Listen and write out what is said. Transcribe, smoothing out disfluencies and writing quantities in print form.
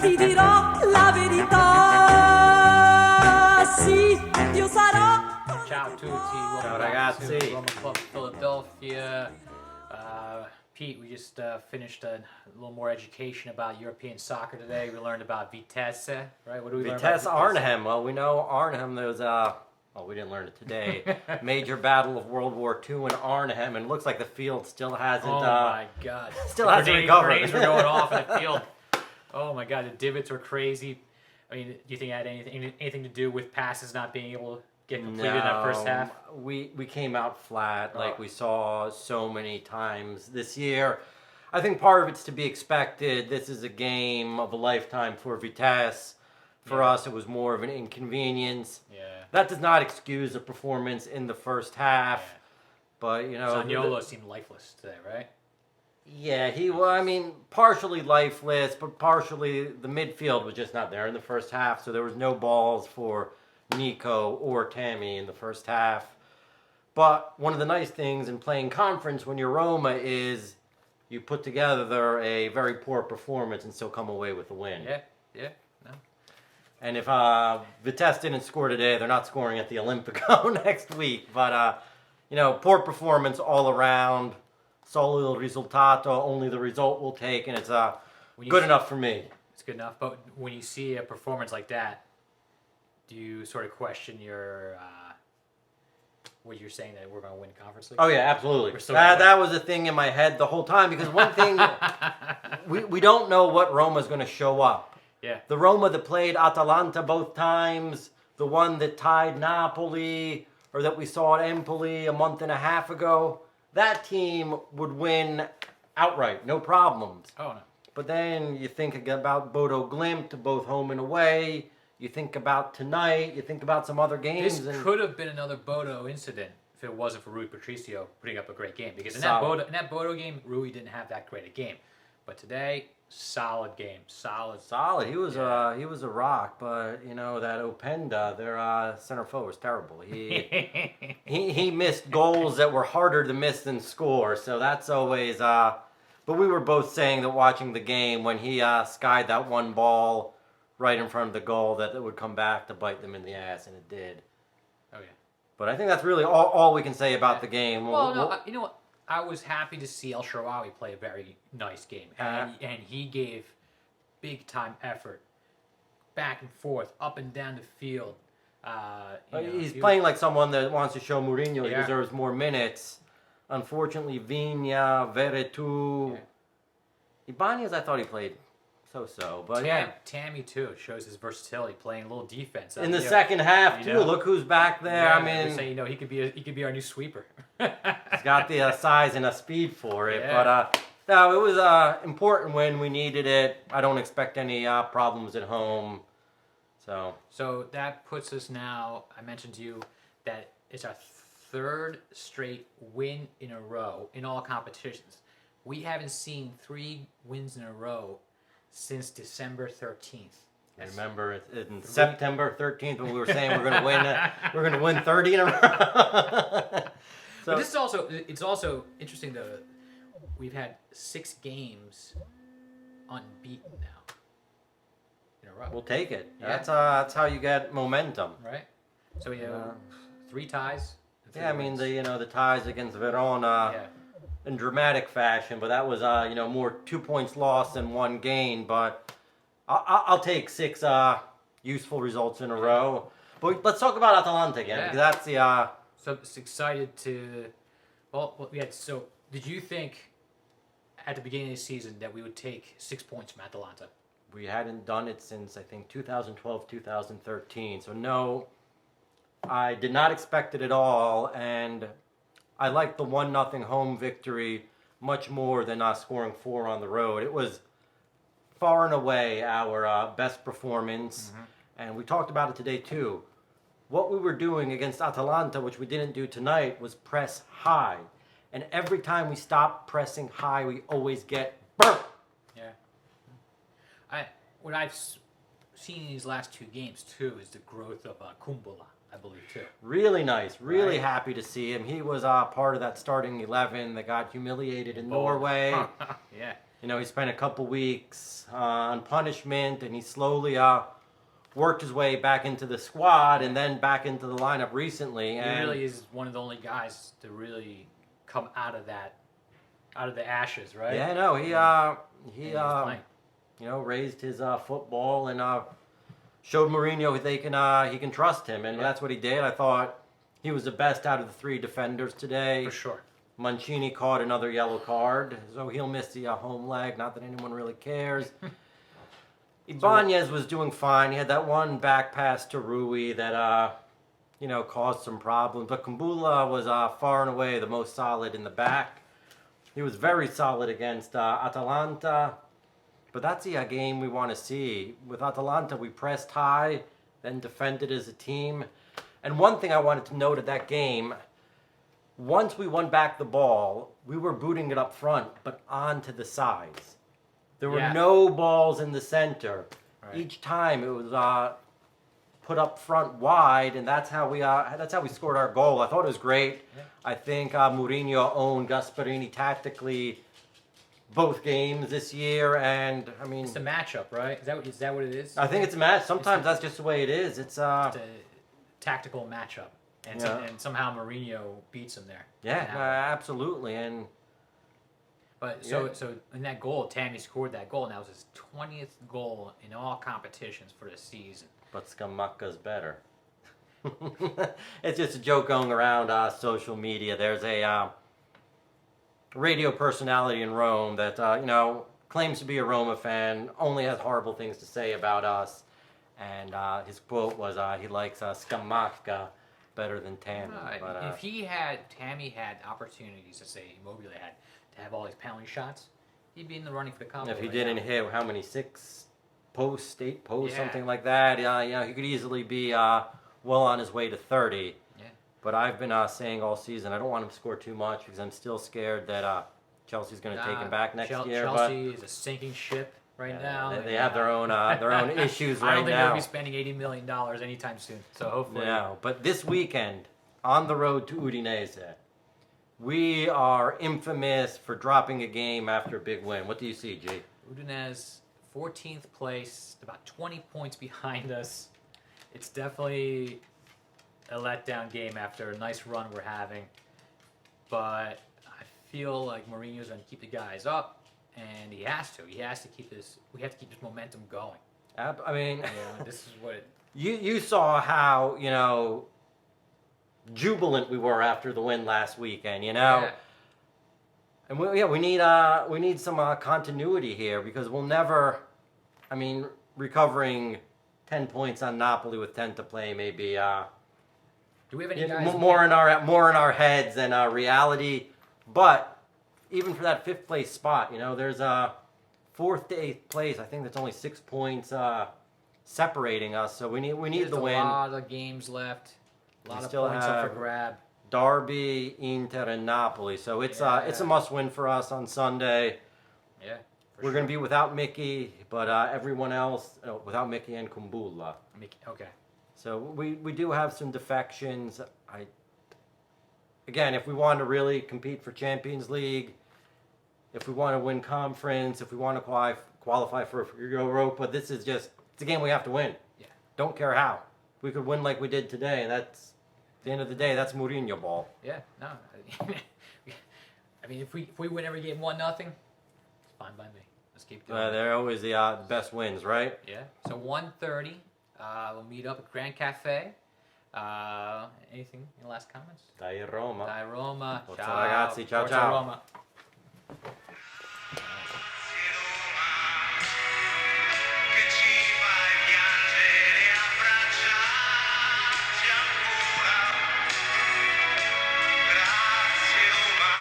ti dirò la verità. Sì, io sarò. Ciao a tutti, welcome Ciao back ragazzi. to Roma Club Philadelphia. Pete, we just finished a little more education about European soccer today. We learned about Vitesse, right? What do we learn about Vitesse Arnhem. Well, we know Arnhem. There's we didn't learn it today. Major battle of World War II in Arnhem, and it looks like the field still hasn't. Oh my God! Still hasn't recovered. Grenades were going off in the field. Oh my God! The divots were crazy. I mean, do you think it had anything to do with passes not being able to get completed in that first half? We came out flat like we saw so many times this year. I think part of it's to be expected. This is a game of a lifetime for Vitesse. For us, it was more of an inconvenience. Yeah. That does not excuse the performance in the first half. Yeah. But, Zaniolo seemed lifeless today, right? Yeah, partially lifeless, but partially the midfield was just not there in the first half, so there was no balls for Nico or Tammy in the first half. But one of the nice things in playing conference when you're Roma is you put together a very poor performance and still come away with a win. Yeah. No. And if Vitesse didn't score today, they're not scoring at the Olimpico next week. But, poor performance all around. Solo risultato, only the result will take, and it's good enough for me. It's good enough, but when you see a performance like that, do you sort of question what you're saying that we're going to win Conference League? Oh, yeah, absolutely. That was a thing in my head the whole time, because one thing, we don't know what Roma's going to show up. Yeah. The Roma that played Atalanta both times, the one that tied Napoli, or that we saw at Empoli a month and a half ago, that team would win outright, no problems. Oh, no. But then you think about Bodo Glimt, both home and away. You think about tonight. You think about some other games. This could have been another Bodo incident if it wasn't for Rui Patricio putting up a great game. Because in that Bodo game, Rui didn't have that great a game. But today, solid game. Solid. He was a rock, but that Openda, their center forward, was terrible. He missed goals that were harder to miss than score. So that's always. But we were both saying that watching the game when he skied that one ball right in front of the goal that it would come back to bite them in the ass, and it did. Oh yeah. But I think that's really all we can say about the game. Well, no, you know what? I was happy to see El Shaarawy play a very nice game, and he gave big time effort, back and forth, up and down the field. He's playing like someone that wants to show Mourinho he Yeah. deserves more minutes. Unfortunately, Vigna, Veretout, Ibanez, I thought he played so-so, but Tammy too shows his versatility, playing a little defense in the second half too. Look who's back there. Yeah, I mean, saying, he could be our new sweeper. He's got the size and a speed for it. Yeah. But no, it was an important win. We needed it. I don't expect any problems at home. So that puts us now. I mentioned to you that it's our third straight win in a row in all competitions. We haven't seen 3 wins in a row since December 13th. I remember in September 13th when we were saying we're going to win 30 in a row. But this is also interesting though. We've had 6 games unbeaten now in a row. We'll take it. Yeah. That's how you get momentum. Right. So we have 3 ties. And 3 Yeah, I mean wins. the ties against Verona in dramatic fashion, but that was more 2 points lost than 1 gain. But I'll take 6 useful results in a row. But let's talk about Atalanta again because that's the. So it's excited to. Well, yeah. So did you think at the beginning of the season that we would take 6 points from Atalanta? We hadn't done it since I think 2012, 2013. So no, I did not expect it at all, and I liked the 1-0 home victory much more than us scoring 4 on the road. It was far and away our best performance, and we talked about it today too. What we were doing against Atalanta, which we didn't do tonight, was press high. And every time we stop pressing high, we always get burnt. Yeah. What I've seen in these last 2 games, too, is the growth of Kumbula, I believe, too. Really nice. Really happy to see him. He was part of that starting 11 that got humiliated in Norway. Yeah. You know, he spent a couple weeks on punishment, and he slowly worked his way back into the squad and then back into the lineup recently. He And really is one of the only guys to really come out of the ashes, right? yeah, no, he And he's playing. you know, raised his football and showed Mourinho he can trust him, and Yeah. that's what he did. I thought he was the best out of the three defenders today. For sure. Mancini caught another yellow card, so he'll miss the home leg. Not that anyone really cares. Ibanez was doing fine. He had that one back pass to Rui that you know, caused some problems. But Kumbula was far and away the most solid in the back. He was very solid against Atalanta. But that's the game we want to see. With Atalanta, we pressed high, then defended as a team. And one thing I wanted to note at that game, once we won back the ball, we were booting it up front, but onto the sides. There were Yeah. no balls in the center. Right. Each time it was put up front wide, and that's how we scored our goal. I thought it was great. Yeah. I think Mourinho owned Gasperini tactically both games this year, and I mean, It's a matchup, right? Is that what it is? I think it's a match. Sometimes that's just the way it is. It's It's a tactical matchup, and Yeah. and somehow Mourinho beats him there. yeah, Somehow. absolutely, and But Yeah. so in that goal, Tammy scored that goal, and that was his 20th goal in all competitions for the season. but Scamacca's better. It's just a joke going around social media. There's a radio personality in Rome that you know, claims to be a Roma fan, only has horrible things to say about us, and his quote was he likes Scamacca better than Tammy. But, If Tammy had opportunities to say Immobile had to have all these penalty shots, he'd be in the running for the combo. if he right didn't now. hit how many, 6 posts, 8 posts, Yeah. something like that, you know, he could easily be well on his way to 30. Yeah. But I've been saying all season I don't want him to score too much because I'm still scared that Chelsea's going to take him back next year. Chelsea is a sinking ship right but now. they have their own issues I right don't think now. they'll be spending $80 million anytime soon. So hopefully, No, but this weekend on the road to Udinese, we are infamous for dropping a game after a big win. What do you see, G? Udinese, 14th place, about 20 points behind us. It's definitely a letdown game after a nice run we're having. But I feel like Mourinho's going to keep the guys up, and he has to. He has to keep this. We have to keep this momentum going. I mean, Yeah, this is what. you saw how, you know, jubilant we were after the win last weekend. You know. Yeah. And we need some continuity here because we'll never. I mean, recovering 10 points on Napoli with 10 to play maybe Do we have any guys? more in our heads than reality. But even for that 5th place spot, you know, there's a 4th to 8th place. I think that's only 6 points separating us. So we need There's the win. a lot of games left. A lot of still points up have- for grab. Derby, Inter, and Napoli. So it's a Yeah. must-win for us on Sunday. Yeah. We're going to be without Mickey, but everyone else without Mickey and Kumbula. Okay. So we do have some defections. Again, if we want to really compete for Champions League, if we want to win conference, if we want to qualify for Europa, this is just it's a game we have to win. Yeah. Don't care how. We could win like we did today, and that's at the end of the day, that's Mourinho ball. Yeah. No. I mean, if we win every game 1-0, it's fine by me. Let's keep doing it. They're always the best wins, right? Yeah. So 1:30, we'll meet up at Grand Cafe. Anything? Any last comments? Dai Roma. Dai Roma. Forza Ciao. ragazzi, ciao Forza ciao. Roma.